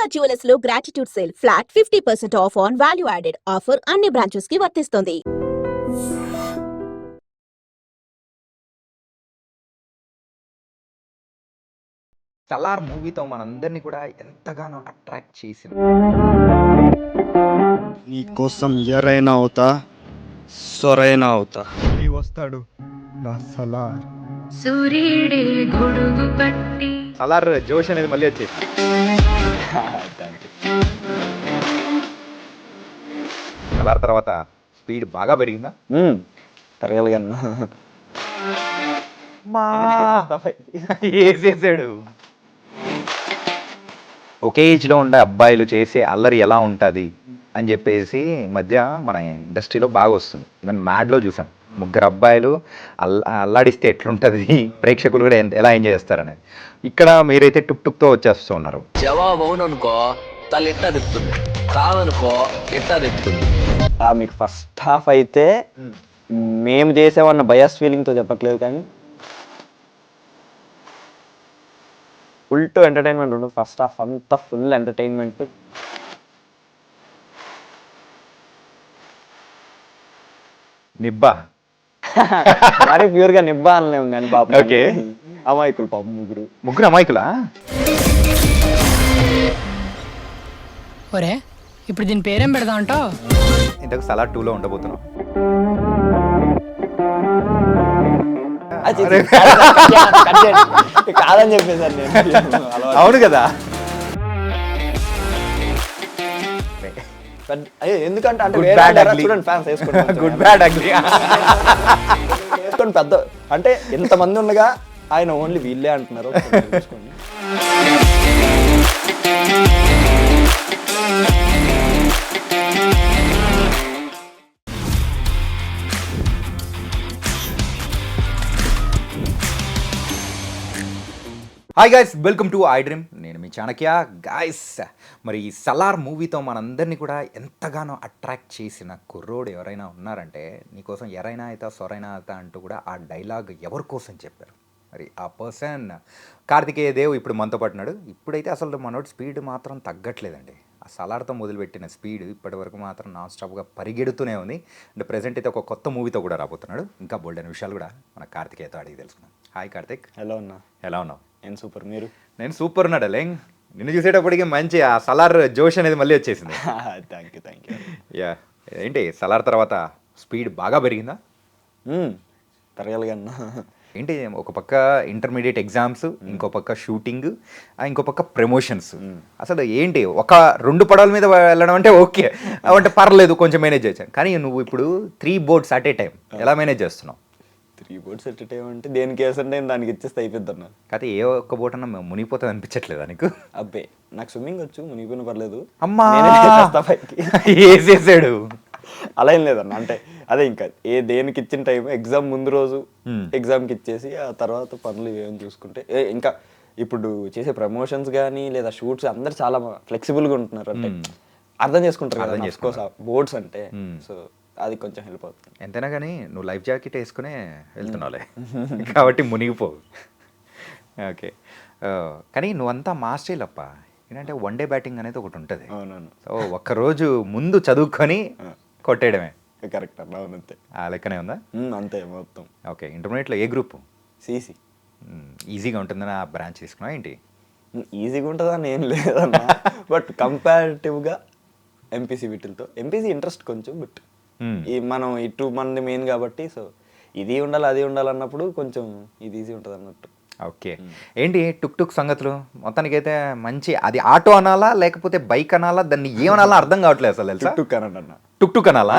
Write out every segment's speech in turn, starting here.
Durga jewellers లో gratitude sale flat 50% of on value added offer అన్ని branches కి వర్తిస్తుంది. సలార్ మూవీతో మనందరినీ కూడా ఎంతగానో అట్రాక్ట్ చేసింది. నీకోసం ఎరైనా అవుతా సొరైనా అవుతా వస్తాడు నా సలార్. సూర్యుడే గొడుగు పట్టి సలార్ జోష్ అనేది మళ్ళీ వచ్చేసి సలార్ తర్వాత స్పీడ్ బాగా పెరిగిందా? తరగలిగాను. మా వేసేసాడు. ఒకే ఏజ్లో ఉండే అబ్బాయిలు చేసే అల్లరి ఎలా ఉంటుంది అని చెప్పేసి మధ్య మన ఇండస్ట్రీలో బాగా వస్తుంది. ఈవెన్ మ్యాడ్లో చూసాం, ముగ్గురు అబ్బాయిలు అల్లాడిస్తే ఎట్లుంటుంది, ప్రేక్షకులు కూడా ఎలా ఎంజాయ్ చేస్తారనేది. ఇక్కడ మీరైతే టుక్ టుక్తో వచ్చేస్తూ ఉన్నారు. జవాబు అవుననుకో తల్లి ఎట్టా తిప్పుతుంది, కాదనుకో ఎట్టా తిప్పుతుంది. మీకు ఫస్ట్ హాఫ్ అయితే మేము చేసేవన్న బయాస్ ఫీలింగ్తో చెప్పట్లేదు, కానీ ఫుల్ టు ఎంటర్టైన్మెంట్ ఉండదు. ఫస్ట్ హాఫ్ అంతా ఫుల్ ఎంటర్టైన్మెంట్. నిబ్బా మరి ప్యూర్గా నిబ్బా అనలేము కానీ పాపం. ఓకే, అమాయకులు పాపం ముగ్గురు అమాయకులా? ఒరే ఇప్పుడు దీని పేరేం పెడదాం అంటావు? ఇంతకు సలార్ 2లో ఉండబోతున్నాం. కాదని చెప్పేసాను నేను. అవును కదా. ఎందుకంటే అంటే Good, వేరే bad, డైరెక్టర్ ugly. చూడండి, ఫ్యాన్స్ వేసుకోండి. Good bad ugly. వేసుకోండి పెద్ద అంటే ఇంతమంది ఉండగా ఆయన ఓన్లీ వీళ్ళే అంటున్నారు. చూసుకోండి. Hi guys, welcome to I dream. నేను మీ చాణక్య. గైస్, మరి ఈ సలార్ మూవీతో మనందరినీ కూడా ఎంతగానో అట్రాక్ట్ చేసిన కుర్రోడు ఎవరైనా ఉన్నారంటే, నీకోసం ఎరైనా అవుతా సొరైనా అవుతా అంటూ కూడా ఆ డైలాగ్ ఎవరి కోసం చెప్పారు. మరి ఆ పర్సన్ కార్తికేయ దేవ్ ఇప్పుడు మనతో పట్టినాడు. ఇప్పుడైతే అసలు మనోడు స్పీడ్ మాత్రం తగ్గట్లేదండి. ఆ సలార్తో మొదలుపెట్టిన స్పీడ్ ఇప్పటి వరకు మాత్రం నాన్ స్టాప్గా పరిగెడుతూనే ఉంది. అండ్ ప్రెజెంట్ అయితే ఒక కొత్త మూవీతో కూడా రాబోతున్నాడు. ఇంకా బోల్డ్ అనే విషయాలు కూడా మన కార్తికేయతో అడిగి తెలుసుకున్నాం. హాయ్ కార్తిక్, హలో అన్న. ఎలా ఉన్నావు? నేను సూపర్, మీరు? నేను సూపర్ ఉన్నాడు లేంగ్. నిన్ను చూసేటప్పటికి మంచి ఆ సలార్ జోష్ అనేది మళ్ళీ వచ్చేసింది. Thank you. యా, ఏంటి సలార్ తర్వాత స్పీడ్ బాగా పెరిగిందా? తరగలిగాను. ఏంటి, ఒక పక్క ఇంటర్మీడియట్ ఎగ్జామ్స్, ఇంకో పక్క షూటింగ్, ఇంకో పక్క ప్రమోషన్స్. అసలు ఏంటి, ఒక 2 పడవల మీద వెళ్ళడం అంటే ఓకే, అంటే పర్లేదు, కొంచెం మేనేజ్ చేశాను. కానీ నువ్వు ఇప్పుడు 3 boats అట్ ఏ టైం ఎలా మేనేజ్ చేస్తున్నావు? 3 boats ఎట్ టైం అంటే దేనికి వేసంటే దానికి ఇచ్చేస్తే అయిపోద్ది అన్న. కాకపోతే ఏ ఒక్క బోట్ అన్నా మునిగిపోతుంది అనిపించట్లేదా నీకు? అబ్బే, నాకు స్విమ్మింగ్ వచ్చు, మునిగిపోయిన పర్లేదు. అమ్మా, నేనే చేసేస్తా పైకి. వేసేసాడు. అలా ఏం లేదన్న, అంటే అదే ఇంకా దేనికి ఇచ్చిన టైం ఎగ్జామ్ ముందు రోజు ఎగ్జామ్కి ఇచ్చేసి ఆ తర్వాత పనులు ఏమేమి చూసుకుంటే ఇంకా ఇప్పుడు చేసే ప్రమోషన్స్ కానీ లేదా షూట్స్ అందరు చాలా ఫ్లెక్సిబుల్గా ఉంటున్నారు. అంటే అర్థం చేసుకుంటారు కదా బోర్డ్స్ అంటే. సో అది కొంచెం హెల్ప్ అవుతుంది. ఎంతైనా కానీ నువ్వు లైఫ్ జాకెట్ వేసుకునే వెళ్తున్నావులే కాబట్టి మునిగిపోవు. ఓకే, కానీ నువ్వంతా మాస్టర్లు అప్ప. ఏంటంటే 1 day బ్యాటింగ్ అనేది ఒకటి ఉంటుంది. అవునవును. సో ఒక్కరోజు ముందు చదువుకొని కొట్టేయడమే. కరెక్ట్ అన్న, అవును, అంతే. ఆ లెక్కనే ఉందా? అంతే మొత్తం. ఓకే, ఇంటర్మీడియట్లో ఏ గ్రూపు? సిసి. ఈజీగా ఉంటుందని ఆ బ్రాంచ్ తీసుకున్నావు ఏంటి? ఈజీగా ఉంటుందని ఏం లేదన్న, బట్ కంపారిటివ్గా ఎంపీసీ వీటితో ఎంపీసీ ఇంట్రెస్ట్ కొంచెం. బట్ ఈ మనం ఇటు మంది మెయిన్ కాబట్టి, సో ఇది ఉండాలి అది ఉండాలన్నప్పుడు కొంచెం ఇది ఈజీ ఉంటుంది అన్నట్టు. ఓకే, ఏంటి టుక్ టుక్ సంగతులు? మొత్తానికైతే మంచి, అది ఆటో అనాలా లేకపోతే బైక్ అనాలా, దాన్ని ఏమనాలా అర్థం కావట్లేదు అసలు. తెలుసా, టుక్ అనండి అన్న. టుక్ టుక్ అనాలా?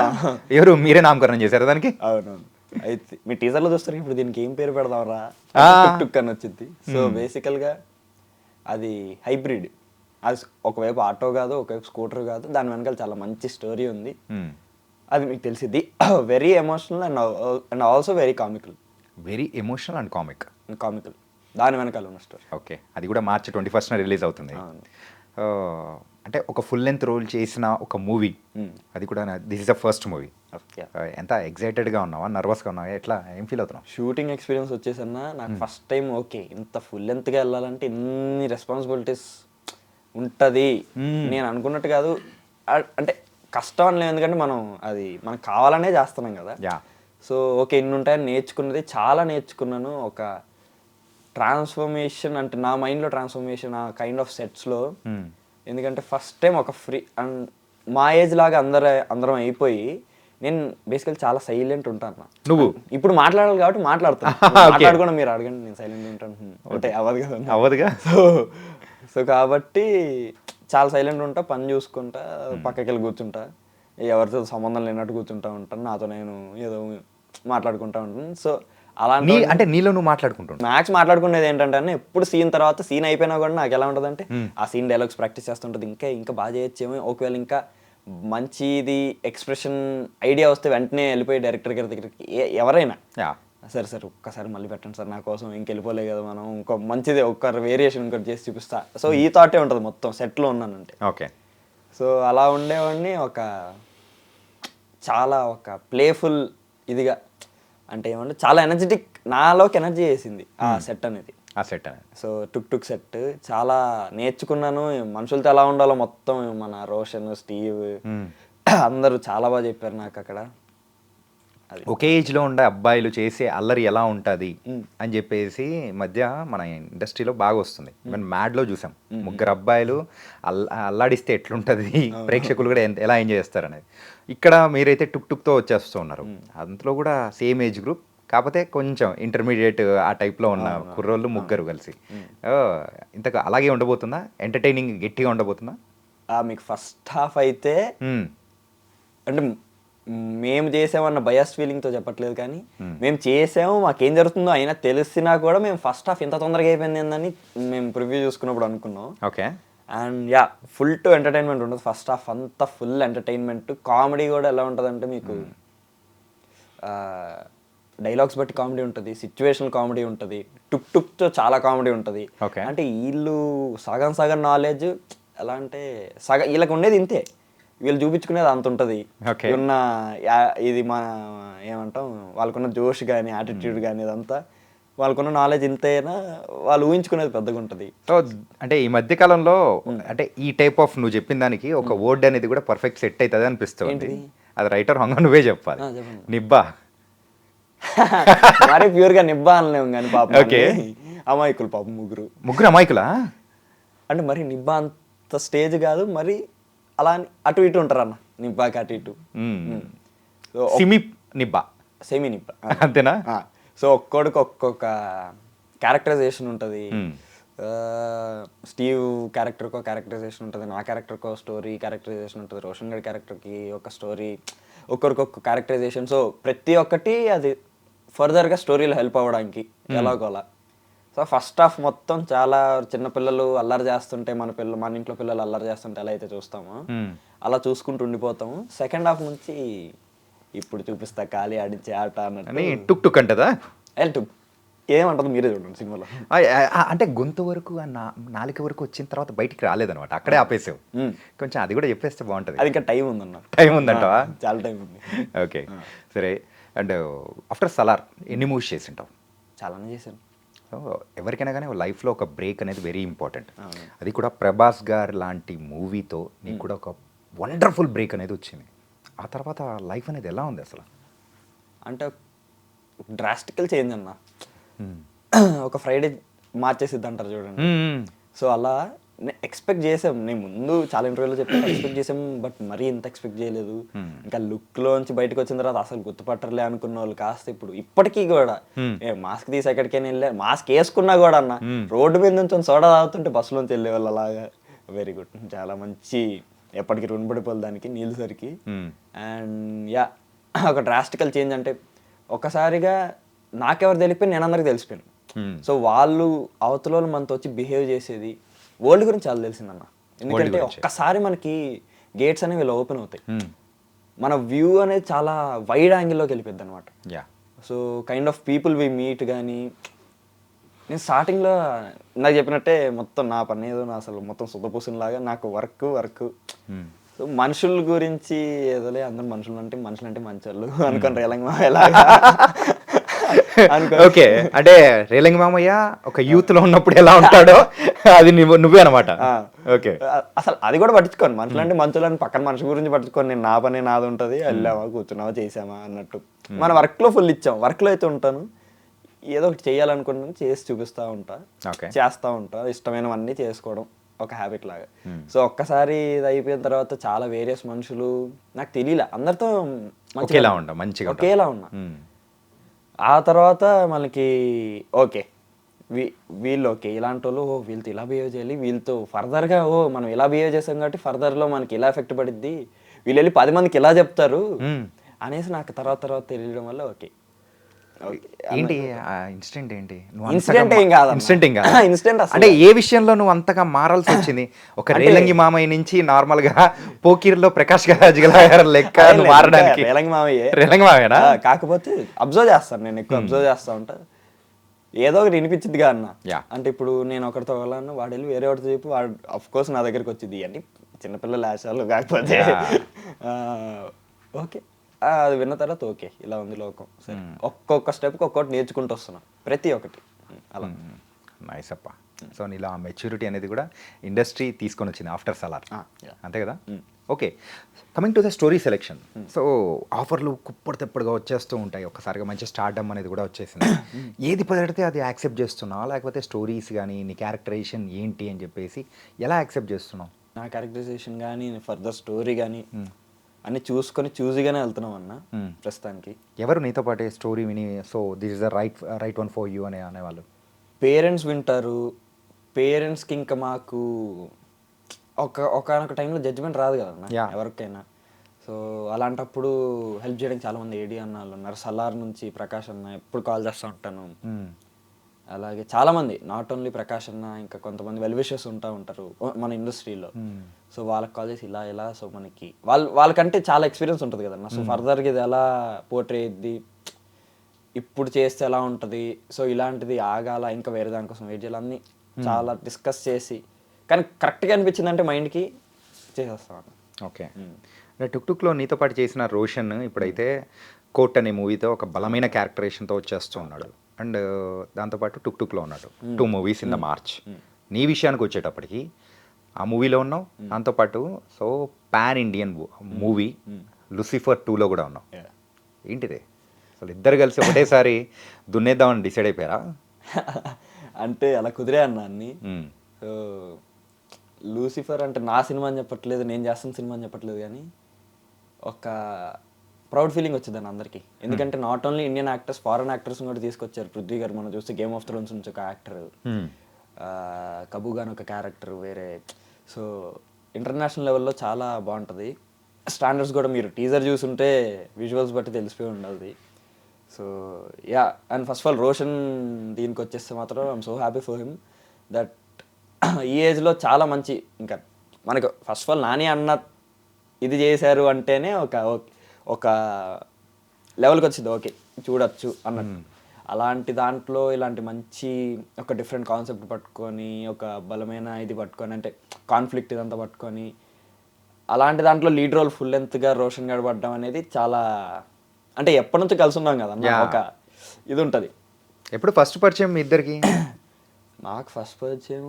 ఎవరు మీరే నామకరణం చేశారు దానికి? అవునవును. అయితే మీ టీజర్లో చూస్తారు, ఇప్పుడు దీనికి ఏం పేరు పెడదాంరా, టుక్ టుక్ అని వచ్చింది. సో బేసికల్గా అది హైబ్రిడ్. అది ఒకవైపు ఆటో కాదు, ఒకవైపు స్కూటర్ కాదు, దాని వెనకాల చాలా మంచి స్టోరీ ఉంది. అది మీకు తెలిసింది. Very emotional and also very comical. Very emotional and comical దాని వెనకాల ఉన్న స్టోరీ. ఓకే, అది కూడా March 21st రిలీజ్ అవుతుంది. అంటే ఒక ఫుల్ లెంత్ రోల్ చేసిన ఒక మూవీ, అది కూడా this is the first movie. ఎంత ఎక్సైటెడ్గా ఉన్నావా, నర్వస్గా ఉన్నావా, ఎట్లా, ఏం ఫీల్ అవుతున్నావు? షూటింగ్ ఎక్స్పీరియన్స్ వచ్చేసన్నా నాకు ఫస్ట్ టైం. ఓకే, ఇంత ఫుల్ లెంత్గా వెళ్ళాలంటే ఇన్ని రెస్పాన్సిబిలిటీస్ ఉంటుంది నేను అనుకున్నట్టు కాదు. అంటే కష్టం అని లేదు, ఎందుకంటే మనం అది మనకు కావాలనే చేస్తున్నాం కదా. యా. సో ఓకే, ఇన్ని ఉంటాయని నేర్చుకున్నది చాలా నేర్చుకున్నాను. ఒక ట్రాన్స్ఫర్మేషన్ అంటే నా మైండ్లో ట్రాన్స్ఫర్మేషన్ ఆ కైండ్ ఆఫ్ సెట్స్లో. ఎందుకంటే ఫస్ట్ టైం ఒక ఫ్రీ అండ్ మా ఏజ్ లాగా అందరం అయిపోయి, నేను బేసికల్ చాలా సైలెంట్ ఉంటాను. నువ్వు ఇప్పుడు మాట్లాడాలి కాబట్టి మాట్లాడుతాను. మాట్లాడకుండా మీరు అడగండి, నేను సైలెంట్ ఉంటాను అంటే అవ్వదు కదా. అవ్వదుగా. సో కాబట్టి చాలా సైలెంట్ ఉంటా, పని చూసుకుంటా, పక్కకి వెళ్ళి కూర్చుంటా, ఎవరితో సంబంధం లేనట్టు కూర్చుంటా ఉంటాను, నాతో నేను ఏదో మాట్లాడుకుంటా ఉంటాను. సో అలా అంటే నీలో నువ్వు మాట్లాడుకుంటున్నావు. మ్యాక్స్ మాట్లాడుకునేది ఏంటంటే ఎప్పుడు సీన్ తర్వాత సీన్ అయిపోయినా కూడా నాకు ఎలా ఉంటుంది అంటే ఆ సీన్ డైలాగ్స్ ప్రాక్టీస్ చేస్తుంటుంది, ఇంకా బాగా చేయొచ్చేమో, ఒకవేళ ఇంకా మంచిది ఎక్స్ప్రెషన్ ఐడియా వస్తే వెంటనే వెళ్ళిపోయి డైరెక్టర్ గారి దగ్గరికి ఎవరైనా సరే సార్ ఒక్కసారి మళ్ళీ పెట్టండి సార్ నా కోసం, ఇంకెళ్ళిపోలే కదా మనం, ఇంకో మంచిది ఒక్క వేరియేషన్ ఇంకోటి చేసి చూపిస్తా. సో ఈ థాటే ఉంటుంది మొత్తం సెట్లో ఉన్నానంటే. ఓకే. సో అలా ఉండేవాడిని. చాలా ప్లేఫుల్ ఇదిగా అంటే ఏమంటే చాలా ఎనర్జెటిక్, నాలోకి ఎనర్జీ వేసింది ఆ సెట్ అనేది. సో టుక్ సెట్ చాలా నేర్చుకున్నాను. మనుషులతో ఎలా ఉండాలో మొత్తం మన రోషన్, స్టీవ్ అందరూ చాలా బాగా చెప్పారు నాకు అక్కడ. ఒకే ఏజ్లో ఉండే అబ్బాయిలు చేసే అల్లరి ఎలా ఉంటుంది అని చెప్పేసి మధ్య మన ఇండస్ట్రీలో బాగా వస్తుంది. మనం మ్యాడ్లో చూసాం, ముగ్గురు అబ్బాయిలు అల్లాడిస్తే ఎట్లుంటుంది, ప్రేక్షకులు కూడా ఎలా ఎంజాయ్ చేస్తారు అనేది. ఇక్కడ మీరైతే టుక్తో వచ్చేస్తూ ఉన్నారు. అందులో కూడా సేమ్ ఏజ్ గ్రూప్, కాకపోతే కొంచెం ఇంటర్మీడియట్ ఆ టైప్లో ఉన్న కుర్రోళ్ళు ముగ్గురు కలిసి. ఇంతకు అలాగే ఉండబోతుందా? ఎంటర్టైనింగ్ గట్టిగా ఉండబోతుందా? మీకు ఫస్ట్ హాఫ్ అయితే అంటే మేము చేసామన్న బయాస్ ఫీలింగ్తో చెప్పట్లేదు, కానీ మేము చేసాము, మాకేం జరుగుతుందో అయినా తెలిసినా కూడా మేము ఫస్ట్ హాఫ్ ఇంత తొందరగా అయిపోయింది ఏందని మేము ప్రివ్యూ చూసుకున్నప్పుడు అనుకున్నాం. Okay. And yeah, full to entertainment ఉంటుంది ఫస్ట్ హాఫ్ అంతా, ఫుల్ ఎంటర్టైన్మెంట్. కామెడీ కూడా ఎలా ఉంటుంది అంటే మీకు డైలాగ్స్ బట్టి కామెడీ ఉంటుంది, సిచ్యువేషనల్ కామెడీ ఉంటుంది, టుక్తో చాలా కామెడీ ఉంటుంది. అంటే వీళ్ళు సగం నాలెడ్జ్ ఎలా అంటే వీళ్ళకి ఉండేది ఇంతే, వీళ్ళు చూపించుకునేది అంత ఉంటుంది. ఉన్న ఇది మా ఏమంటాం, వాళ్ళకున్న జోష్ కానీ యాటిట్యూడ్ కానీ ఇదంతా, వాళ్ళకున్న నాలెడ్జ్ ఇంతైనా వాళ్ళు ఊహించుకునేది పెద్దగా ఉంటుంది. సో అంటే ఈ మధ్య కాలంలో అంటే ఈ టైప్ ఆఫ్ నువ్వు చెప్పిన దానికి ఒక వర్డ్ అనేది కూడా పర్ఫెక్ట్ సెట్ అవుతుంది అనిపిస్తుంది. అది రైటర్ హంగ నువ్వే చెప్పాలి. నిబ్బా. మరీ ప్యూర్ గా నిబ్బా అనలేము కానీ పాపం అమాయకులు, పాపం ముగ్గురు అమాయకులా అంటే మరి నిబ్బా అంత స్టేజ్ కాదు, మరి అలా అటు ఇటు ఉంటారు అన్న, నిబ్బాకి అటు ఇటు. సెమీ నిబ్బా అంతేనా? సో ఒక్కొక్కడికి ఒక్కొక్క క్యారెక్టరైజేషన్ ఉంటుంది. స్టీవ్ క్యారెక్టర్కో క్యారెక్టరైజేషన్ ఉంటుంది, నా క్యారెక్టర్కో స్టోరీ క్యారెక్టరైజేషన్ ఉంటుంది, రోషన్ గడ్ క్యారెక్టర్కి ఒక స్టోరీ, ఒక్కొక్క క్యారెక్టరైజేషన్. సో ప్రతి ఒక్కటి అది ఫర్దర్గా స్టోరీలో హెల్ప్ అవ్వడానికి ఎలాగోలా. సో ఫస్ట్ హాఫ్ మొత్తం చాలా చిన్నపిల్లలు అల్లరి చేస్తుంటే, మన ఇంట్లో పిల్లలు అల్లరి చేస్తుంటే ఎలా అయితే చూస్తామో అలా చూసుకుంటూ ఉండిపోతాము. సెకండ్ హాఫ్ నుంచి ఇప్పుడు చూపిస్తా ఖాళీ ఆడించే ఆట అన్నట్టు టుక్ అంటదా? ఏమంటుంది మీరే చూడండి సినిమాలో. అంటే గొంతు వరకు నాలుక వరకు వచ్చిన తర్వాత బయటికి రాలేదనమాట, అక్కడే ఆపేసావు. కొంచెం అది కూడా చెప్పేస్తే బాగుంటుంది. అది ఇంకా టైం ఉందన్న. టైం ఉందంటావా? చాలా టైం ఉంది. ఓకే సరే. అండ్ ఆఫ్టర్ సలార్ ఎన్ని మూవీస్ చేసింటావు? చాలానే చేశాను. ఎవరికైనా కానీ లైఫ్లో ఒక బ్రేక్ అనేది వెరీ ఇంపార్టెంట్. అది కూడా ప్రభాస్ గారు లాంటి మూవీతో నీకు కూడా ఒక వండర్ఫుల్ బ్రేక్ అనేది వచ్చింది. ఆ తర్వాత లైఫ్ అనేది ఎలా ఉంది అసలు? అంటే డ్రాస్టికల్ చేంజ్ అన్న. ఒక ఫ్రైడే మార్చేసిద్ది అంటారు చూడండి. సో అలా ఎక్స్పెక్ట్ చేసాం, నేను ముందు చాలా ఇంటర్వ్యూలో చెప్పాను, ఎక్స్పెక్ట్ చేసాం, బట్ మరీ ఇంత ఎక్స్పెక్ట్ చేయలేదు. ఇంకా లుక్లోంచి బయటకు వచ్చిన తర్వాత అసలు గుర్తుపట్టర్లే అనుకున్న వాళ్ళు కాస్త ఇప్పుడు ఇప్పటికీ కూడా మాస్క్ తీసి ఎక్కడికైనా వెళ్ళా, మాస్క్ వేసుకున్నా కూడా అన్న రోడ్డు మీద నుంచి సోడా తాగుతుంటే బస్సులోంచి వెళ్ళే వాళ్ళు అలాగా. వెరీ గుడ్, చాలా మంచి, ఎప్పటికీ రుణపడిపోవాలి దానికి నీళ్ళు సరికి. అండ్ యా, ఒక డ్రాస్టికల్ చేంజ్ అంటే ఒక్కసారిగా నాకెవరు తెలిపోయి నేను అందరికి తెలిసిపోయాను. సో వాళ్ళు అవతల మనతో వచ్చి బిహేవ్ చేసేది, వరల్డ్ గురించి చాలా తెలిసిందన్న. ఎందుకంటే ఒక్కసారి మనకి గేట్స్ అనేవి ఇలా ఓపెన్ అవుతాయి, మన వ్యూ అనేది చాలా వైడ్ యాంగిల్లోకి వెళ్ళిపోద్ది అనమాట. So kind of people we meet. కానీ నేను స్టార్టింగ్లో నాకు చెప్పినట్టే మొత్తం నా పని ఏదో నా అసలు మొత్తం సుతపూసలాగా నాకు వర్క్. సో మనుషుల గురించి ఏదోలే, అందరు మనుషులు అంటే మంచి వాళ్ళు అనుకుంటారు ఎలాగా ఓకే, అంటే రేలంగి మామయ్య ఒక యూత్ లో ఉన్నప్పుడు ఎలా ఉంటాడో అది నువ్వే అనమాట. ఓకే, అసలు అది కూడా పట్టించుకోను. మనుషులంటే మనుషులని పక్కన మనిషి గురించి పట్టించుకోను. నేను నా పని నాది ఉంటుంది, వెళ్ళామా కూర్చున్నావా చేసామా అన్నట్టు. మన వర్క్లో ఫుల్ ఇచ్చాం. వర్క్లో అయితే ఉంటాను, ఏదో ఒకటి చేయాలనుకుంటున్నాను, చేసి చూపిస్తూ ఉంటా, చేస్తూ ఉంటా, ఇష్టమైనవన్నీ చేసుకోవడం ఒక హ్యాబిట్ లాగా. సో ఒక్కసారి ఇది అయిపోయిన తర్వాత చాలా వేరియస్ మనుషులు నాకు తెలియలే, అందరితో ఒకేలా ఉన్నా. ఆ తర్వాత మనకి ఓకే వీళ్ళు ఓకే ఇలాంటి వాళ్ళు, వీళ్ళతో ఇలా బిహేవ్ చేయాలి, వీళ్ళతో ఫర్దర్గా మనం ఇలా బిహేవ్ చేసాం కాబట్టి ఫర్దర్లో మనకి ఇలా ఎఫెక్ట్ పడిద్ది, వీళ్ళు వెళ్ళి 10 మందికి ఇలా చెప్తారు అనేసి నాకు తర్వాత తెలియడం వల్ల ఓకే. ఏంటి ఇన్సిడెంట్ ఏంటి? ఇన్సిడెంట్ ఏం కాదు, ఇన్సిడెంట్ అంటే ఏ విషయంలో నువ్వు అంతగా మారాల్సి వచ్చింది? ఒక రేలంగి మామయ్య నుంచి నార్మల్ గా పోకీర్లో ప్రకాష్ రాజ్ లెక్క మారడానికి రేలంగి మామయ్యనా? కాకపోతే అబ్జర్వ్ చేస్తాను, నేను ఎక్కువ అబ్జర్వ్ చేస్తా ఉంటా. ఏదో ఒకటి వినిపించిందిగా అన్న. అంటే ఇప్పుడు నేను ఒకరితో వెళ్ళాను, వాడు వెళ్ళి వేరే ఒకటి చెప్పి వాడు అఫ్ కోర్స్ నా దగ్గరికి వచ్చింది అని చిన్నపిల్లల ఆశాలు. కాకపోతే ఓకే అది విన్న తర్వాత ఓకే ఇలా ఉంది లోకం, సరే ఒక్కొక్క స్టెప్కి ఒక్కొక్కటి నేర్చుకుంటూ వస్తున్నా ప్రతి ఒక్కటి అలా. నైస్ అప్ప. సో నీలో ఆ మెచ్యూరిటీ అనేది కూడా ఇండస్ట్రీ తీసుకొని వచ్చింది ఆఫ్టర్ సలార్, అంతే కదా? Okay, coming to the story selection. So ఆఫర్లు కుప్పడు తెప్పడుగా వచ్చేస్తూ ఉంటాయి, ఒక్కసారిగా మంచి స్టార్డమ్ అనేది కూడా వచ్చేసింది. ఏది పడితే అది యాక్సెప్ట్ చేస్తున్నావా, లేకపోతే స్టోరీస్ కానీ నీ క్యారెక్టరైజేషన్ ఏంటి అని చెప్పేసి ఎలా యాక్సెప్ట్ చేస్తున్నావు? నా క్యారెక్టరైజేషన్ కానీ ఫర్దర్ స్టోరీ కానీ అన్ని చూసుకొని చూసిగానే వెళ్తున్నాం అన్న ప్రస్తుతానికి. ఎవరు నీతో పాటే స్టోరీ విని so this is the right one for you అనేవాళ్ళు? పేరెంట్స్ వింటారు. పేరెంట్స్కి ఇంకా మాకు ఒకనొక టైంలో జడ్జిమెంట్ రాదు కదన్నా ఎవరికైనా. సో అలాంటప్పుడు హెల్ప్ చేయడానికి చాలామంది ఏడి అన్న వాళ్ళు ఉన్నారు. సలార్ నుంచి ప్రకాష్ అన్న ఎప్పుడు కాల్ చేస్తూ ఉంటాను. అలాగే చాలామంది, నాట్ ఓన్లీ ప్రకాష్ అన్న, ఇంకా కొంతమంది వెల్ విషర్స్ ఉంటారు మన ఇండస్ట్రీలో. సో వాళ్ళకి కాల్ చేసి ఇలా సో మనకి వాళ్ళకంటే చాలా ఎక్స్పీరియన్స్ ఉంటుంది కదన్నా. సో ఫర్దర్గా ఇది ఎలా పోర్ట్రే అయ్యిద్ది, ఇప్పుడు చేస్తే ఎలా ఉంటుంది, సో ఇలాంటిది ఆగాల ఇంకా వేరే దానికోసం వెయిట్ చేయాలి, అన్నీ చాలా డిస్కస్ చేసి కానీ కరెక్ట్గా అనిపించింది అంటే మైండ్కి చేసేస్తాను. ఓకే, టుక్టుక్లో నీతో పాటు చేసిన రోషన్ ఇప్పుడైతే కోట్ అనే మూవీతో ఒక బలమైన క్యారెక్టరేషన్తో వచ్చేస్తూ ఉన్నాడు, అండ్ దాంతోపాటు టుక్టుక్లో ఉన్నాడు. 2 మూవీస్ ఇన్ ద మార్చ్. నీ విషయానికి వచ్చేటప్పటికి ఆ మూవీలో ఉన్నావు, దాంతోపాటు so pan Indian movie Lucifer 2లో కూడా ఉన్నావు. ఏంటిది అసలు ఇద్దరు కలిసి ఒకటేసారి దున్నేద్దామని డిసైడ్ అయిపోయారా? అంటే అలా కుదిరే అన్న అన్ని. సో లూసిఫర్ అంటే నా సినిమా అని చెప్పట్లేదు, నేను చేస్తున్న సినిమా అని చెప్పట్లేదు, కానీ ఒక ప్రౌడ్ ఫీలింగ్ వచ్చిందని అందరికీ. ఎందుకంటే not only Indian actors, foreign actors కూడా తీసుకొచ్చారు. పృథ్వీ గారు మనం చూస్తే గేమ్ ఆఫ్ థ్రోన్స్ నుంచి ఒక యాక్టర్, కబూగా అని ఒక క్యారెక్టర్ వేరే. సో ఇంటర్నేషనల్ లెవెల్లో చాలా బాగుంటుంది. స్టాండర్డ్స్ కూడా మీరు టీజర్ చూసుంటే విజువల్స్ బట్టి తెలిసిపోయి ఉండదు. So yeah, and first of all Roshan దీనికి వచ్చేస్తే మాత్రం I'm so happy for him that ఈ ఏజ్లో చాలా మంచి, ఇంకా మనకు ఫస్ట్ ఆఫ్ ఆల్ నాని అన్న ఇది చేశారు అంటేనే ఒక లెవెల్కి వచ్చింది, ఓకే చూడొచ్చు అన్నట్టు. అలాంటి దాంట్లో ఇలాంటి మంచి ఒక డిఫరెంట్ కాన్సెప్ట్ పట్టుకొని, ఒక బలమైన ఇది పట్టుకొని, అంటే కాన్ఫ్లిక్ట్ ఇదంతా పట్టుకొని, అలాంటి దాంట్లో లీడ్ రోల్ ఫుల్ లెంత్గా రోషన్ గారు పడ్డం అనేది చాలా, అంటే ఎప్పటి నుంచి కలిసి ఉన్నాం కదా ఒక ఇది ఉంటుంది. ఎప్పుడు ఫస్ట్ పరిచయం మీ ఇద్దరికి? నాకు ఫస్ట్ పరిచయం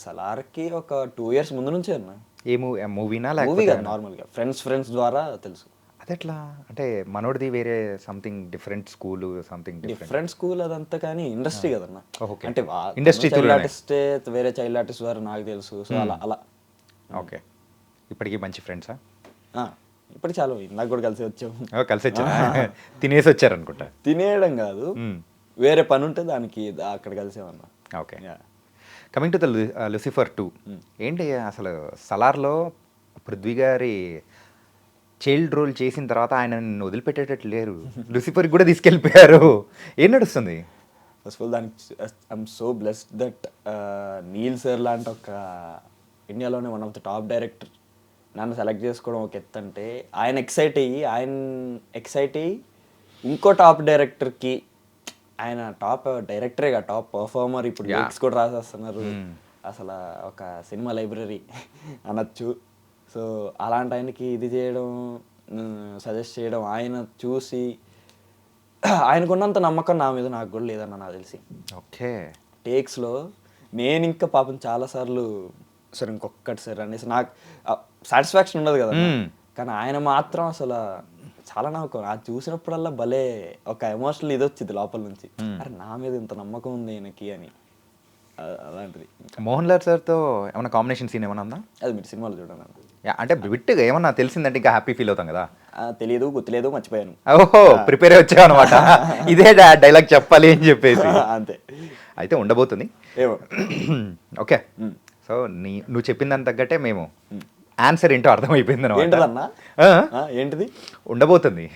సలార్కి ఒక 2 years ముందు నుంచే అన్న. ఏ మూవీనా? మూవీ కాదు, నార్మల్గా ఫ్రెండ్స్ ద్వారా తెలుసు. అదెట్లా అంటే మనోడిది వేరే something different school, something different school అదంతా, కానీ ఇండస్ట్రీ కదన్నా. అంటే ఇండస్ట్రీ చైల్డ్ ఆర్టిస్టే, వేరే చైల్డ్ ఆర్టిస్ట్ ద్వారా నాకు తెలుసు. సో అలా ఓకే. ఇప్పటికీ మంచి ఫ్రెండ్సా? ఇప్పటికి చాలా, ఇందాక కూడా కలిసి వచ్చాము. కలిసి వచ్చారు, తినేసి వచ్చారు అనుకుంటా. తినేయడం కాదు, వేరే పని ఉంటే దానికి అక్కడ కలిసేమన్నా. Okay, coming to the Lucifer 2, ఏంటి అసలు సలార్లో పృథ్వీ గారి చైల్డ్ రోల్ చేసిన తర్వాత ఆయన వదిలిపెట్టేటట్టు లేరు, లూసిఫర్కి కూడా తీసుకెళ్ళిపోయారు. ఏం నడుస్తుంది? ఫస్ట్ ఆఫ్ ఆల్ దానికి I'm so blessed that Neel sir లాంటి ఒక ఇండియాలోనే one of the top director నన్ను సెలెక్ట్ చేసుకోవడం ఒక ఎత్తు అంటే, ఆయన ఎక్సైట్ అయ్యి ఇంకో టాప్ డైరెక్టర్కి, ఆయన టాప్ డైరెక్టరేగా టాప్ పర్ఫార్మర్, ఇప్పుడు లిరిక్స్ కూడా రాసేస్తున్నారు, అసలు ఒక సినిమా లైబ్రరీ అనొచ్చు. సో అలాంటి ఆయనకి ఇది చేయడం, సజెస్ట్ చేయడం, ఆయన చూసి ఆయనకున్నంత నమ్మకం నా మీద నాకు కూడా లేదన్న నాకు తెలిసి. ఓకే. టేక్స్లో నేను ఇంకా పాపం చాలాసార్లు సరే ఇంకొకటి సార్ అనేసి నాకు సాటిస్ఫాక్షన్ ఉండదు కదా, కానీ ఆయన మాత్రం అసలు చాలా నమ్మకం. అది చూసినప్పుడల్లా భలే ఒక ఎమోషనల్ ఇది వచ్చింది లోపల నుంచి, అరే నా మీద ఇంత నమ్మకం ఉంది ఈయనకి అని. అలాంటిది. మోహన్ లాల్ సార్తో ఏమైనా కాంబినేషన్ సీన్ ఏమైనా ఉందా? అది మీరు సినిమాలో చూడండి. అంటే బిట్గా ఏమన్నా తెలిసిందంటే ఇంకా హ్యాపీ ఫీల్ అవుతాం కదా. తెలియదు, గుర్తులేదు, మర్చిపోయాను. ఓహో, ప్రిపేర్ వచ్చావు అనమాట. ఇదే డైలాగ్ చెప్పాలి అని చెప్పేసి. అంతే. అయితే ఉండబోతుంది. ఏమో. ఓకే. సో నువ్వు చెప్పిన దాని తగ్గట్టే మేము ఆన్సర్ ఏంటో అర్థమైపోయింది ఏంటిదన్నా? అనమాట. ఏంటిది ఉండబోతుంది?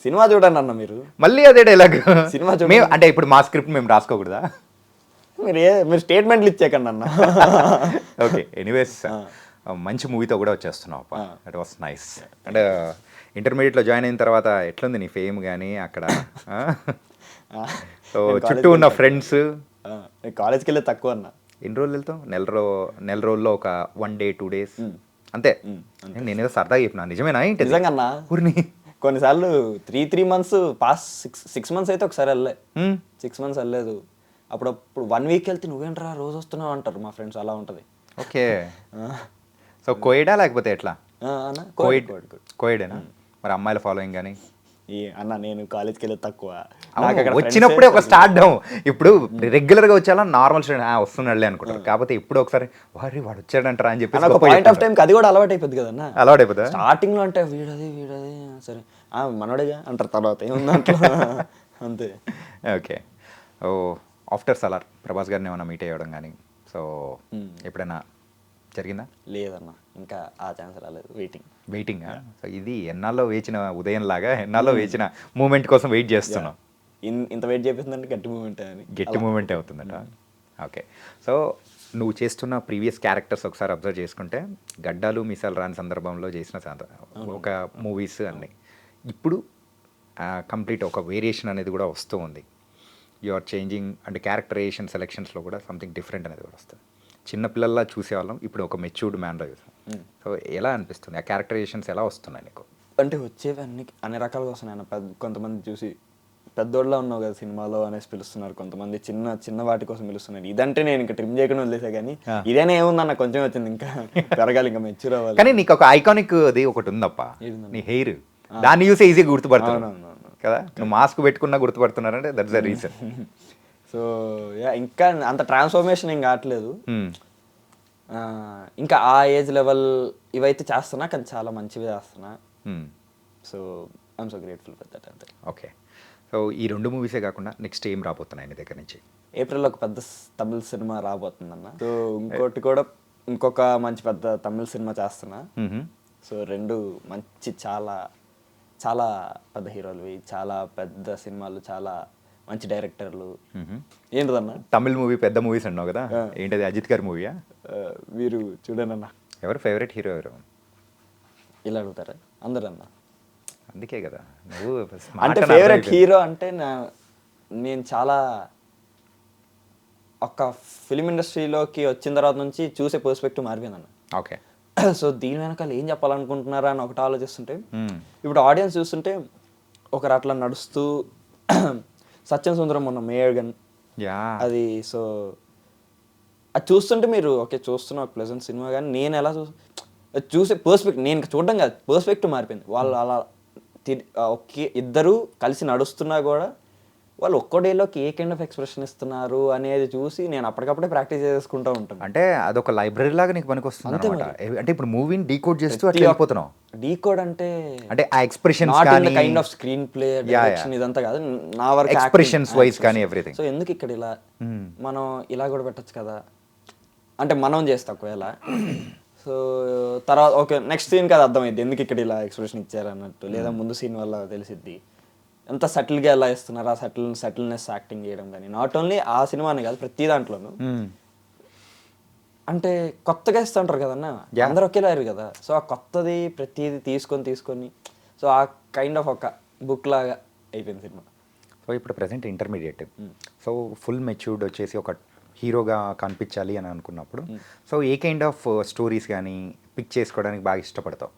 సినిమా చూడండి అన్న మీరు. మళ్ళీ అదే డైలాగ్. సినిమా మేము అంటే ఇప్పుడు మా స్క్రిప్ట్ మేము రాసుకోకూడదా? మీరు స్టేట్మెంట్లు ఇచ్చాకండి అన్న. ఓకే. ఎనీవేస్, మంచి మూవీతో కూడా వచ్చేస్తున్నావు. That was nice. అంటే ఇంటర్మీడియట్లో జాయిన్ అయిన తర్వాత ఎట్లుంది నీ ఫేమ్ కానీ అక్కడ? సో చుట్టూ ఉన్న ఫ్రెండ్స్? కాలేజ్కి వెళ్ళే తక్కువ అన్న. ఎన్ని రోజులు వెళ్తావు? నెల రోజుల్లో ఒక 1 day 2 days అంతే. నేనేదో సరదాగా చెప్పినా, నిజమేనా ఏంటి? నిజంగా అన్న. ఊరిని కొన్నిసార్లు 3 months పాస్ 6 months అయితే ఒకసారి వెళ్ళలే. 6 months వెళ్ళలేదు. అప్పుడప్పుడు 1 week వెళ్తే నువ్వేంట్రా రోజు వస్తున్నావు అంటారు మా ఫ్రెండ్స్. అలా ఉంటుంది. ఓకే. సో కోయిడా లేకపోతే ఎట్లా? కోయిడేనా? మరి అమ్మాయిల ఫాలోయింగ్ కానీ? అన్న నేను కాలేజ్కి వెళ్ళేది తక్కువ. వచ్చినప్పుడే ఒక స్టార్ట్ డౌన్. ఇప్పుడు రెగ్యులర్గా వచ్చేలా నార్మల్ స్టూడెంట్ వస్తున్నాడులే అనుకుంటారు. కాకపోతే ఇప్పుడు ఒకసారి వాడు వచ్చాడంటారా అని చెప్పి పాయింట్ ఆఫ్ టైం అది కూడా అలవాటు అయిపోద్ది కదన్నా. అలవాటు అయిపోతుంది. స్టార్టింగ్ లో అంటే వీడది సరే మనోడేగా అంటారు, తర్వాత ఏముంది అంతే. ఓకే. ఓ ఆఫ్టర్ సలార్ ప్రభాస్ గారిని ఏమైనా మీట్ అయ్యడం కానీ సో ఎప్పుడైనా జరిగిందా? లేదన్న, ఇంకా ఆ ఛాన్స్ రాలేదు. వెయిటింగ్. సో ఇది ఎన్నాళ్ళో వేచిన ఉదయం లాగా ఎన్నాళ్ళో వేచిన మూమెంట్ కోసం వెయిట్ చేస్తున్నాం. ఇంత వెయిట్ చేపిస్తుందంటే గట్టి మూమెంటే అవుతుందట. ఓకే. సో నువ్వు చేస్తున్న ప్రీవియస్ క్యారెక్టర్స్ ఒకసారి అబ్జర్వ్ చేసుకుంటే గడ్డాలు మీసాలు రాని సందర్భంలో చేసిన ఒక మూవీస్ అన్నీ ఇప్పుడు కంప్లీట్ ఒక వేరియేషన్ అనేది కూడా వస్తూ ఉంది. యు ఆర్ చేంజింగ్ అంటే క్యారెక్టరైజేషన్ సెలెక్షన్స్లో కూడా సంథింగ్ డిఫరెంట్ అనేది కూడా వస్తుంది. చిన్నపిల్లల్లా చూసేవాళ్ళం, ఇప్పుడు ఒక మెచ్యూర్డ్ మ్యాన్లో చూసాం. సో ఎలా అనిపిస్తుంది? ఆ క్యారెక్టరైజేషన్స్ ఎలా వస్తున్నాయి నీకు? అంటే వచ్చేవి అన్ని రకాలుగా వస్తున్నాయి. కొంతమంది చూసి పెద్దోళ్ళ ఉన్నావు కదా సినిమాలో అనేసి పిలుస్తున్నారు, కొంతమంది చిన్న వాటి కోసం పిలుస్తున్నారు. ఇదంటే నేను ఇంకా ట్రిమ్ చేయకుండా వదిలేసా, కానీ ఇదేనా ఏముందన్న కొంచెం వచ్చింది, ఇంకా పెరగాలి, ఇంకా మెచ్యూర్ అవ్వాలి. కానీ నీకు ఒక ఐకానిక్ అది ఒకటి ఉందప్ప, నీ హెయిర్. దాన్ని చూసి ఈజీగా గుర్తుపడుతున్నాను కదా. నువ్వు మాస్క్ పెట్టుకున్నా గుర్తుపడుతున్నారంటే దట్స్ ద రీజన్. సో ఇంకా అంత ట్రాన్స్ఫర్మేషన్ ఏం కావట్లేదు. ఇంకా ఆ ఏజ్ లెవెల్ ఇవైతే చేస్తున్నా, కానీ చాలా మంచివి చేస్తున్నా. So I'm so grateful for that. అంతే. ఓకే. సో ఈ 2 మూవీసే కాకుండా నెక్స్ట్ ఏం రాబోతున్నాయి నీ దగ్గర నుంచి? ఏప్రిల్లో ఒక పెద్ద తమిళ సినిమా రాబోతుందన్న. సో ఇంకొక మంచి పెద్ద తమిళ సినిమా చేస్తున్నా. సో 2 మంచి చాలా చాలా పెద్ద హీరోలు, చాలా పెద్ద సినిమాలు, చాలా మంచి డైరెక్టర్లు. ఏంటదన్నా తమిళ్ మూవీ పెద్ద మూవీస్ అన్నావు కదా, ఏంటది? అజిత్ గారి మూవీయా? మీరు చూడండి అన్న. ఎవరు ఫేవరెట్ హీరో ఎవరు? ఇలా అడుగుతారా అందరు అన్న? అందుకే కదా నువ్వు అంటే ఫేవరెట్ హీరో అంటే నేను చాలా ఒక ఫిలిం ఇండస్ట్రీలోకి వచ్చిన తర్వాత నుంచి చూసే పర్స్పెక్టివ్ మారిపోయిందన్న. ఓకే. సో దీని వెనకాల ఏం చెప్పాలనుకుంటున్నారా అని ఒకటి ఆలోచిస్తుంటే, ఇప్పుడు ఆడియన్స్ చూస్తుంటే ఒకరు అట్లా నడుస్తూ సత్యం సుందరం మొన్న మేయర్గన్ అది, సో అది చూస్తుంటే మీరు ఓకే చూస్తున్న ఒక ప్లెజెంట్ సినిమా, కానీ నేను ఎలా చూసే పర్స్పెక్టివ్, నేను చూడడం కాదు, పర్స్పెక్టివ్ మారిపోయింది. వాళ్ళు అలా ఒకే ఇద్దరు కలిసి నడుస్తున్నా కూడా వాళ్ళు ఒక్కో డేలోకి ఏ కైండ్ ఆఫ్ ఎక్స్ప్రెషన్ ఇస్తున్నారు అనేది చూసి నేను అప్పటికప్పుడే ప్రాక్టీస్ చేసుకుంటూ ఉంటాను. అంటే అదొక లైబ్రరీ లాగా నీకు పనికి వస్తుంది అన్నమాట. అంటే ఇప్పుడు మూవీని డీకోడ్ చేస్తూ అట్లా వెళ్ళిపోతున్నావు. డీకోడ్ అంటే ఆ ఎక్స్ప్రెషన్స్ కానీ kind off screen play direction ఇదంతా కాదు, నా వర్క్ ఎక్స్ప్రెషన్స్ వైస్ కానీ ఎవ్రీథింగ్. సో ఎందుకు ఇక్కడ ఇలా మనం ఇలా కూడా పెట్టచ్చు కదా అంటే మనం చేస్తాం ఒకవేళ. సో తర్వాత ఓకే నెక్స్ట్ సీన్ కదా అర్థమైంది ఎందుకు ఇక్కడ ఇలా ఎక్స్ప్రెషన్ ఇచ్చారు అన్నట్టు, లేదా ముందు సీన్ వల్ల తెలిసిద్ది ఎంత సటిల్గా ఎలా ఇస్తున్నారు. ఆ సటిల్నెస్ యాక్టింగ్ చేయడం కానీ నాట్ ఓన్లీ ఆ సినిమానే కాదు ప్రతి దాంట్లోనూ అంటే కొత్తగా ఇస్తుంటారు కదన్నా, అందరూ ఒకేలా లేరు కదా. సో ఆ కొత్తది ప్రతిదీ తీసుకొని సో ఆ కైండ్ ఆఫ్ ఒక బుక్ లాగా అయిపోయింది సినిమా. సో ఇప్పుడు present intermediate, so full matured వచ్చేసి ఒక హీరోగా కనిపించాలి అని అనుకున్నప్పుడు so A kind of stories కానీ పిక్ చేసుకోవడానికి బాగా ఇష్టపడతావు?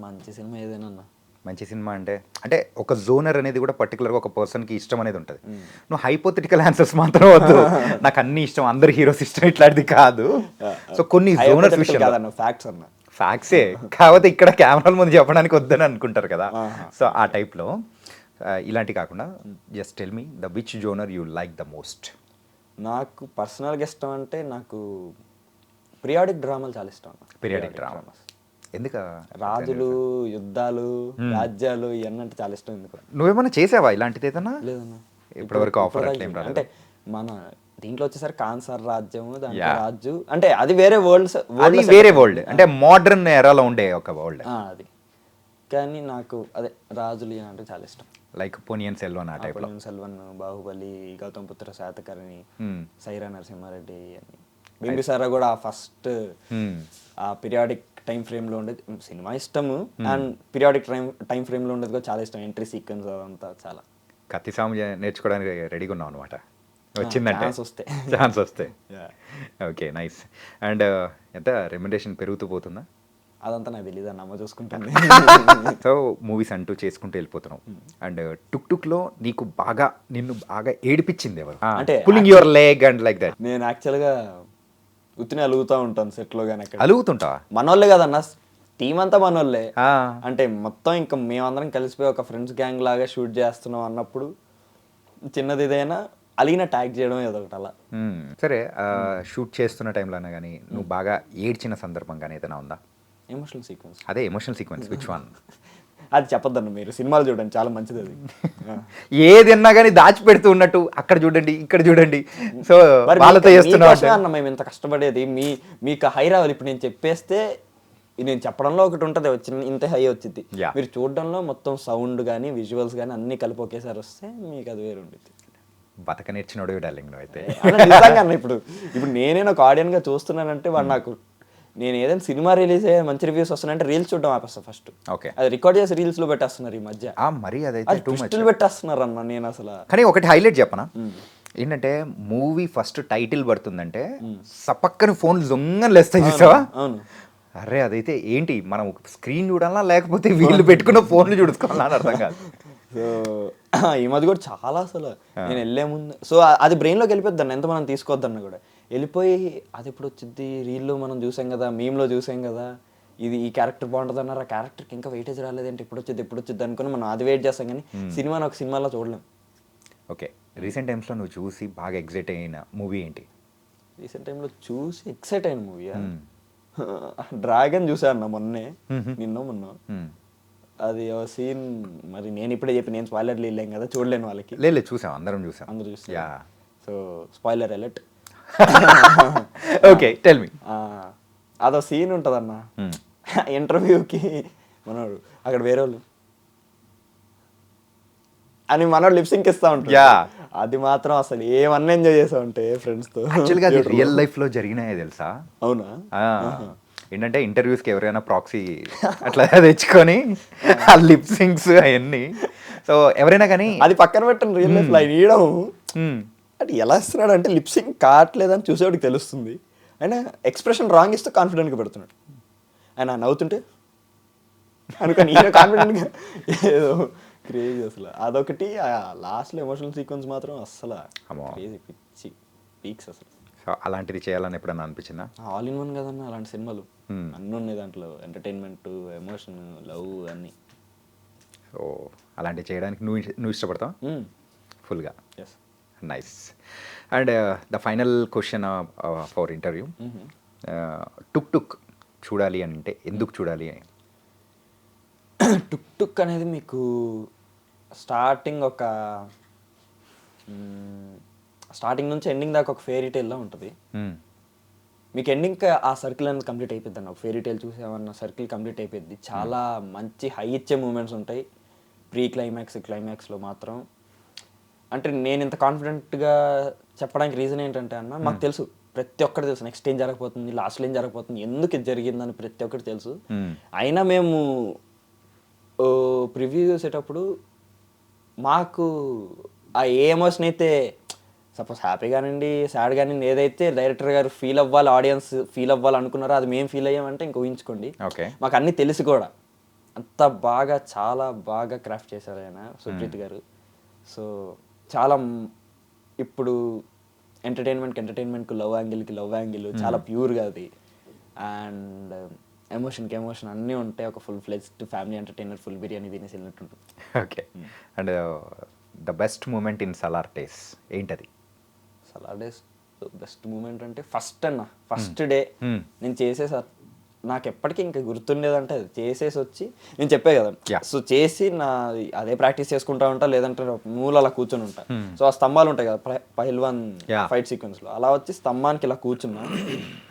మంచి సినిమా ఏదైనా మంచి సినిమా అంటే ఒక జోనర్ అనేది కూడా పర్టికులర్గా ఒక పర్సన్కి ఇష్టం అనేది ఉంటుంది. నువ్వు హైపోథెటికల్ ఆన్సర్స్ మాత్రం వద్దు, నాకు అన్ని ఇష్టం, అందరు హీరోస్ ఇష్టం, ఇట్లాంటిది కాదు. సో కొన్ని జోనర్స్ విషయం కాదన్న ఫ్యాక్ట్స్ అన్న. ఫ్యాక్ట్సే, కాకపోతే ఇక్కడ కెమెరాల ముందు చెప్పడానికి వద్దని అనుకుంటారు కదా. సో ఆ టైప్లో ఇలాంటి కాకుండా just tell me the which genre you like the most. నాకు పర్సనల్గా ఇష్టం అంటే నాకు పీరియాడిక్ డ్రామాలు చాలా ఇష్టం. పీరియాడిక్ డ్రామాస్ ఎందుకు? రాజులు, యుద్ధాలు, రాజ్యాలు ఇవన్నీ అంటే చాలా ఇష్టం. ఎందుకు? నువ్వేమన్నా చేసావా ఇలాంటిది ఏదన్నా? లేదన్నా, ఇప్పటివరకు ఆఫర్ అట్లా ఏం రాలేదు. అంటే మన దీంట్లో వచ్చేసరికి కాన్సార్ రాజ్యము, దాంట్లో రాజు అంటే అది వేరే వరల్డ్, అది వేరే వరల్డ్, అంటే మోడర్న్ ఎరాలో ఉండే ఒక వరల్డ్ అది. కానీ నాకు అదే రాజులు అంటే చాలా ఇష్టం. లైక్ పొనియన్ సెల్వన్ ఆ టైప్లో. పొన్నియిన్ సెల్వన్, బాహుబలి, గౌతమ్ పుత్ర శాతకర్ణి, సైరా నరసింహారెడ్డి అని. బింబిసారా కూడా ఫస్ట్ ఆ పీరియాడిక్ టైం ఫ్రేమ్ లో ఉండేది సినిమా ఇష్టము, అండ్ పీరియాడిక్ టైం ఫ్రేమ్ లో ఉండేది కూడా చాలా ఇష్టం. ఎంట్రీ సీక్వెన్స్ అదంతా చాలా. కత్తి సాము నేర్చుకోవడానికి రెడీగా ఉన్నావు అనమాట, వచ్చిందంటే ఛాన్స్ వస్తే. Okay, nice. అండ్ ఎంత రెమ్యునరేషన్ పెరుగుతూ పోతుందా? అదంతా నాకు తెలియదు అన్న, అమ్మ చూసుకుంటాను. సో మూవీస్ అంటూ చేసుకుంటూ వెళ్ళిపోతున్నావు. అండ్ టుక్లో నిన్ను బాగా ఏడిపించింది ఎవరు? అంటే pulling your leg and like that. నేను యాక్చువల్గా ఉత్తిని అలుగుతూ ఉంటాను సెట్లో కానీ. అలుగుతుంటావా? మనోళ్ళే కదన్న, టీం అంతా మనోళ్ళే. అంటే మొత్తం ఇంకా మేమందరం కలిసిపోయి ఒక ఫ్రెండ్స్ గ్యాంగ్ లాగా షూట్ చేస్తున్నాం అన్నప్పుడు చిన్నది ఏదైనా అలిగిన ట్యాగ్ చేయడం ఏదో ఒకటి అలా. సరే, షూట్ చేస్తున్న టైంలోనే కానీ నువ్వు బాగా ఏడ్చిన సందర్భం కానీ ఏదైనా ఉందా? Emotional sequence. అదే ఎమోషనల్ సీక్వెన్స్, విచ్ వన్? అది చెప్పొద్దన్న, మీరు సినిమాలు చూడండి, చాలా మంచిది అది. ఏది అన్నా కానీ దాచిపెడుతూ ఉన్నట్టు అక్కడ చూడండి, ఇక్కడ చూడండి. సో వాళ్ళతో చేస్తున్నావు అన్న, మేము ఇంత కష్టపడేది మీకు హై రావాలి. ఇప్పుడు నేను చెప్పేస్తే, నేను చెప్పడంలో ఒకటి ఉంటుంది, వచ్చిన ఇంత హై వచ్చింది. మీరు చూడడంలో మొత్తం సౌండ్ కానీ విజువల్స్ కానీ అన్ని కలిపి ఒకేసారి వస్తే మీకు అది వేరు ఉంటుంది. బతక నేర్చినోడు డార్లింగ్ నువ్వు అయితే. నిజంగా అన్న, ఇప్పుడు నేనే ఒక ఆడియన్గా చూస్తున్నానంటే వాడు నాకు, నేను ఏదైనా సినిమా రిలీజ్ అయ్యే మంచి రివ్యూస్ వస్తున్నాయంటే రీల్స్ చూడడం ఆపేస్తా ఫస్ట్. ఓకే, అది రికార్డ్ చేసి రీల్స్ లో పెట్టేస్తున్నారు ఈ మధ్య. మరి అదైతే ట్విస్టులు పెట్టేస్తున్నారు అన్న. నేను అసలు కానీ ఒకటి హైలైట్ చెప్పనా, ఏంటంటే మూవీ ఫస్ట్ టైటిల్ పడుతుందంటే సపక్కన ఫోన్ జొంగని లేస్తాయి చూసావా? అవును. అరే అదైతే ఏంటి, మనం స్క్రీన్ చూడాలా లేకపోతే వీళ్ళు పెట్టుకున్న ఫోన్లు చూడుకోవాలా అని అర్థం కాదు. సో ఈ మధ్య కూడా చాలా అసలు నేను వెళ్ళే ముందు, సో అది బ్రెయిన్లోకి వెళ్ళిపోద్దాన్ని, ఎంత మనం తీసుకోవద్దన్న కూడా వెళ్ళిపోయి అది ఎప్పుడు వచ్చింది, రీల్లో మనం చూసాం కదా, మీమ్లో చూసాం కదా, ఇది ఈ క్యారెక్టర్ బాగుంటుంది అన్నారు, ఆ క్యారెక్టర్కి ఇంకా వెయిటేజ్ రాలేదంటే ఎప్పుడు వచ్చింది అనుకుని మనం అది వెయిట్ చేస్తాం. కానీ సినిమాని ఒక సినిమాలో చూడలేం. ఓకే, రీసెంట్ టైమ్స్లో నువ్వు చూసి బాగా ఎగ్జైట్ అయిన మూవీ ఏంటి? రీసెంట్ టైంలో చూసి ఎక్సైట్ అయిన మూవీ డ్రాగన్ చూసా అన్న మొన్న. అది సీన్ మరి నేను ఇప్పుడే చెప్పి, నేను స్పాయిలర్లు వెళ్ళాం కదా, చూడలేను వాళ్ళకి. లేదు చూసాం, అందరూ చూసాం. అందరూ చూసాం. So spoiler alert. Okay, tell me. అదో సీన్ ఉంటుంది అన్న, ఇంటర్వ్యూకి మనోడు అక్కడ వేరే వాళ్ళు అని మనోడు లిప్సింక్ ఇస్తా ఉంటాడు. అది మాత్రం అసలు ఏమన్నా ఎంజాయ్ చేసా ఉంటే ఫ్రెండ్స్ తో. యాక్చువల్గా అది రియల్ లైఫ్ లో జరిగినాయే తెలుసా? అవునా? ఏంటంటే ఇంటర్వ్యూస్కి ఎవరైనా ప్రాక్సీ అట్లా తెచ్చుకొని ఆ లిప్ సింగ్స్ అవన్నీ, సో ఎవరైనా కానీ అది పక్కన పెట్టండి, రియల్ లైఫ్ లైన్ ఇయడం అంటే ఎలా ఇస్తున్నాడు అంటే లిప్ సింగ్ కావట్లేదని చూసేవాడికి తెలుస్తుంది. ఆయన ఎక్స్ప్రెషన్ రాంగ్ ఇస్తూ కాన్ఫిడెంట్గా పెడుతున్నాడు. ఆయన నవ్వుతుంటే అనుకోని ఈయన కాన్ఫిడెంట్గా ఏదో క్రేజీ అసలు. అదొకటి, లాస్ట్లో ఎమోషనల్ సీక్వెన్స్ మాత్రం అసలు క్రేజీ, పిచ్చి పీక్స్ అసలు. అలాంటిది చేయాలని ఎప్పుడన్నా అనిపించిందా? ఆల్ ఇన్ వన్ కదన్న అలాంటి సినిమాలు, అన్నీ ఉన్నాయి దాంట్లో, ఎంటర్టైన్మెంట్, ఎమోషన్, లవ్ అన్నీ. సో అలాంటివి చేయడానికి నువ్వు ఇష్టపడతావు ఫుల్గా? Yes. Nice. And the final question for interview, టుక్ చూడాలి అంటే ఎందుకు చూడాలి? టుక్ అనేది మీకు స్టార్టింగ్ నుంచి ఎండింగ్ దాకా ఒక ఫెయిరీ టైల్లా ఉంటుంది. మీకు ఎండింగ్ ఆ సర్కిల్ అనేది కంప్లీట్ అయిపోద్ది అన్న. ఒక ఫెయిరీ టైల్ చూసామన్న సర్కిల్ కంప్లీట్ అయిపోద్ది. చాలా మంచి హై ఇచ్చే మూమెంట్స్ ఉంటాయి ప్రీ క్లైమాక్స్లో మాత్రం. అంటే నేను ఇంత కాన్ఫిడెంట్గా చెప్పడానికి రీజన్ ఏంటంటే అన్న, మాకు తెలుసు, ప్రతి ఒక్కటి తెలుసు నెక్స్ట్ ఏం జరగబోతుంది, లాస్ట్లో ఏం జరగబోతుంది, ఎందుకు ఇది జరిగిందని ప్రతి ఒక్కటి తెలుసు. అయినా మేము ప్రివ్యూ చూసేటప్పుడు మాకు ఆ ఏ ఎమోషన్ అయితే, సపోజ్ హ్యాపీ కానివ్వండి, సాడ్ కానివ్వండి, ఏదైతే డైరెక్టర్ గారు ఫీల్ అవ్వాలి, ఆడియన్స్ ఫీల్ అవ్వాలి అనుకున్నారో అది మేము ఫీల్ అయ్యామంటే ఇంక ఊహించుకోండి. ఓకే, మాకు అన్నీ తెలిసి కూడా అంత బాగా చాలా బాగా క్రాఫ్ట్ చేశారు ఆయన సుప్రీత్ గారు. సో చాలా ఇప్పుడు ఎంటర్టైన్మెంట్కి లవ్ యాంగిల్ చాలా ప్యూర్గా అది. అండ్ ఎమోషన్కి ఎమోషన్ అన్నీ ఉంటాయి. ఒక full fledged family entertainer full biryani తినేసి వెళ్ళినట్టుంటుంది. Okay. And the best moment in Salaar days ఏంటది? సలార్ డేస్ బెస్ట్ మూమెంట్ అంటే ఫస్ట్ డే నేను చేసేసారు. నాకు ఎప్పటికీ ఇంకా గుర్తుండేదంటే అది చేసేసి వచ్చి నేను చెప్పే కదా, సో చేసి నా అదే ప్రాక్టీస్ చేసుకుంటా ఉంటా, లేదంటే మూల అలా కూర్చొని ఉంటా. సో ఆ స్తంభాలు ఉంటాయి కదా పహల్వాన్ ఫైట్ సీక్వెన్స్లో, అలా వచ్చి స్తంభానికి ఇలా కూర్చున్నా.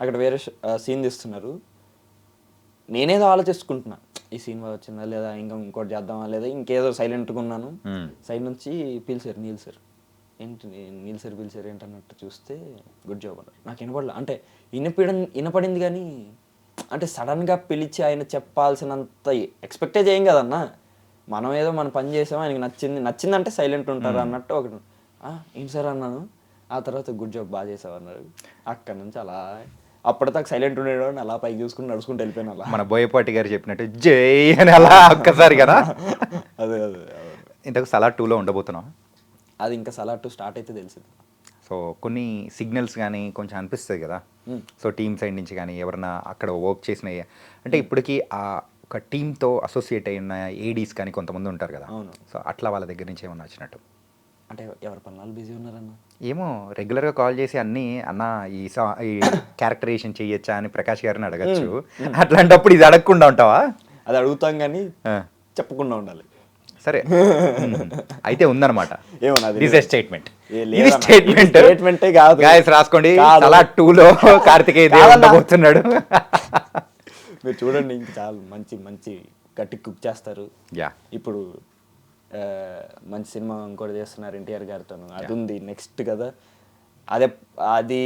అక్కడ వేరే సీన్ తీస్తున్నారు, నేనేదో ఆలోచిస్తుకుంటున్నా, ఈ సీన్ వచ్చిందా లేదా, ఇంకా ఇంకోటి చేద్దామా లేదా, ఇంకేదో సైలెంట్గా ఉన్నాను. సైడ్ నుంచి పిలిచారు, నీల్ సార్ ఏంటి, నీల్ సార్ పిలిచారు ఏంటన్నట్టు చూస్తే గుడ్ జాబ్ అన్నారు. నాకు వినపడలే, అంటే వినపడింది కానీ అంటే సడన్గా పిలిచి ఆయన చెప్పాల్సినంత ఎక్స్పెక్టే చేయం కదన్నా. మనం ఏదో మన పని చేసామో, ఆయనకి నచ్చిందంటే సైలెంట్ ఉంటారు అన్నట్టు ఒకటి. ఏంటి సార్ అన్నాను. ఆ తర్వాత గుడ్ జాబ్ బాగా చేసావు అన్నారు. అక్కడ నుంచి అలా అప్పటిదాకా సైలెంట్ ఉండేవాడిని, అలా పైకి చూసుకుని నడుచుకుంటూ వెళ్ళిపోయాను. అలా మన బోయపాటి గారు చెప్పినట్టు జై అని అలా ఒక్కసారి కదా. అదే ఇంతకు సలార్ 2లో ఉండబోతున్నాం. అది ఇంకా సలార్ 2 స్టార్ట్ అయితే తెలిసింది. సో కొన్ని సిగ్నల్స్ కానీ కొంచెం అనిపిస్తుంది కదా. సో టీమ్ సైడ్ నుంచి కానీ ఎవరన్నా అక్కడ వర్క్ చేసిన, అంటే ఇప్పటికీ ఆ ఒక టీంతో అసోసియేట్ అయిన ఏడీస్ కానీ కొంతమంది ఉంటారు కదా. సో అట్లా వాళ్ళ దగ్గర నుంచి ఏమన్నా వచ్చినట్టు? అంటే ఎవరి పనులు బిజీ ఉన్నారన్న, ఏమో రెగ్యులర్గా కాల్ చేసి అన్నీ అన్న ఈ క్యారెక్టరైజేషన్ చేయొచ్చా అని ప్రకాష్ గారిని అడగచ్చు. అట్లాంటప్పుడు ఇది అడగకుండా ఉంటావా? అది అడుగుతాం కానీ చెప్పకుండా ఉండాలి. సరే అయితే ఉందన్నమాట. స్టేట్మెంట్ స్టేట్మెంటే కాదు గాయస్, రాసుకోండి. సలార్ 2లో కార్తికేయ దేవుడు ఉండబోతున్నాడు. మీరు చూడండి, ఇంకా చాలా మంచి మంచి గట్టి కుక్ చేస్తారు. ఇప్పుడు మంచి సినిమా ఇంకోటి చేస్తున్నారు ఎన్టీఆర్ గారితో, అది ఉంది నెక్స్ట్ కదా. అది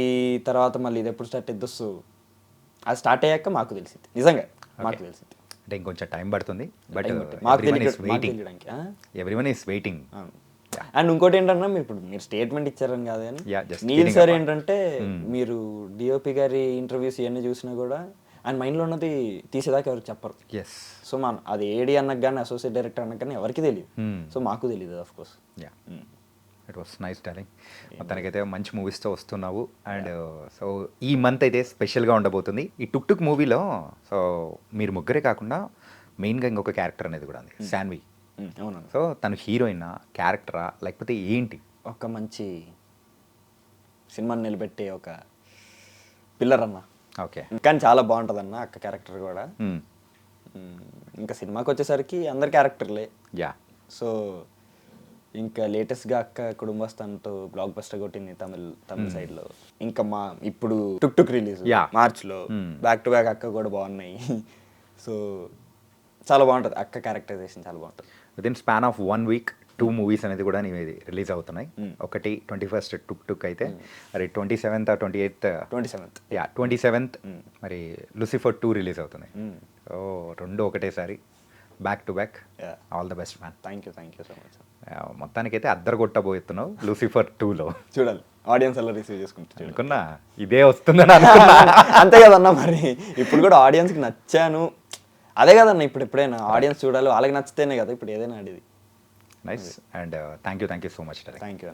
తర్వాత మళ్ళీ ఇది ఎప్పుడు స్టార్ట్ అవుతుంది, అది స్టార్ట్ అయ్యాక మాకు తెలిసింది, నిజంగా మాకు తెలిసింది. అంటే ఇంకొంచెం టైం పడుతుంది, బట్ మాకు ఎవ్రీవన్ ఈస్ వెయిటింగ్. అండ్ ఇంకోటి ఏంటన్నా, మీరు స్టేట్మెంట్ ఇచ్చారని కాదు కానీ, నీల్ సార్ ఏంటంటే మీరు డిఓపి గారి ఇంటర్వ్యూస్ ఇవన్నీ చూసినా కూడా ఆయన మైండ్లో ఉన్నది తీసేదాకా ఎవరికి చెప్పరు. సో అది ఏడి అన్నకు కానీ అసోసియేట్ డైరెక్టర్ అన్నకు కానీ ఎవరికి తెలియదు. సో మాకు తెలియదు of course. It was nice darling. మొత్తానికైతే మంచి మూవీస్తో వస్తున్నావు. అండ్ సో ఈ మంత్ అయితే స్పెషల్గా ఉండబోతుంది. ఈ టుక్ మూవీలో సో మీరు ముగ్గురే కాకుండా మెయిన్గా ఇంకొక క్యారెక్టర్ అనేది కూడా ఉంది, శాన్వి. అవును. సో తను హీరోయినా, క్యారెక్టరా, లేకపోతే ఏంటి? ఒక మంచి సినిమాని నిలబెట్టే ఒక పిల్లర్ అన్న. ఓకే. కానీ చాలా బాగుంటుంది అన్న అక్క క్యారెక్టర్ కూడా. ఇంకా సినిమాకి వచ్చేసరికి అందరి క్యారెక్టర్లే. సో ఇంకా లేటెస్ట్గా అక్క కుటుంబస్థాన్తో బ్లాక్ బస్టర్ కొట్టింది తమిళ సైడ్లో. ఇంకా మా ఇప్పుడు టుక్ రిలీజ్ మార్చ్లో, బ్యాక్ టు బ్యాక్ అక్క కూడా బాగున్నాయి. సో చాలా బాగుంటుంది అక్క క్యారెక్టరైజేషన్, చాలా బాగుంటుంది. With in span of 1 week 2 movies అనేది కూడా నీవి రిలీజ్ అవుతున్నాయి. ఒకటి 21st టుక్ అయితే, మరి 27th 27th మరి లూసిఫర్ 2 రిలీజ్ అవుతున్నాయి. సో రెండు ఒకటేసారి back to back. All the best man. Thank you so much. మొత్తానికైతే అద్దరు కొట్టబోతున్నావు లూసిఫర్ 2లో. చూడాలి ఆడియన్స్ ఎలా రిసీవ్ చేసుకుంటారు. అనుకున్నా ఇదే వస్తుందని అనుకున్నా. అంతే కదన్నా, మరి ఇప్పుడు కూడా ఆడియన్స్కి నచ్చాను, అదే కదన్నా. ఇప్పుడు ఎప్పుడైనా ఆడియన్స్ చూడాలి, వాళ్ళకి నచ్చితేనే కదా ఇప్పుడు ఏదైనా ఆడేది. Nice. And thank you so much. Thank you.